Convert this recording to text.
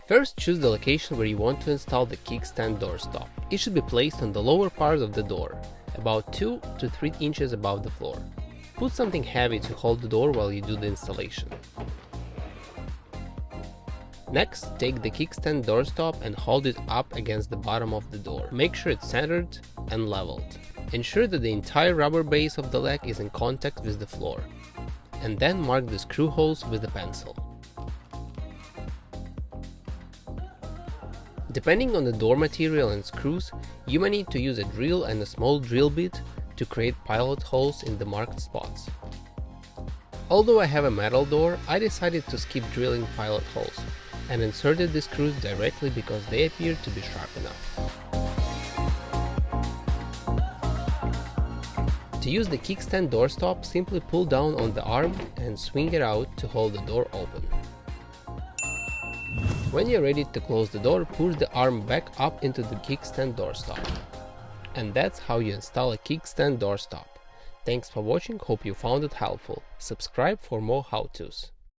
First, choose the location where you want to install the kickstand doorstop. It should be placed on the lower part of the door, about 2 to 3 inches above the floor. Put something heavy to hold the door while you do the installation. Next, take the kickstand doorstop and hold it up against the bottom of the door. Make sure it's centered and leveled. Ensure that the entire rubber base of the leg is in contact with the floor. And then mark the screw holes with a pencil. Depending on the door material and screws, you may need to use a drill and a small drill bit to create pilot holes in the marked spots. Although I have a metal door, I decided to skip drilling pilot holes and inserted the screws directly because they appear to be sharp enough. To use the kickstand doorstop, simply pull down on the arm and swing it out to hold the door open. When you're ready to close the door, push the arm back up into the kickstand doorstop. And that's how you install a kickstand doorstop. Thanks for watching, hope you found it helpful. Subscribe for more how-tos.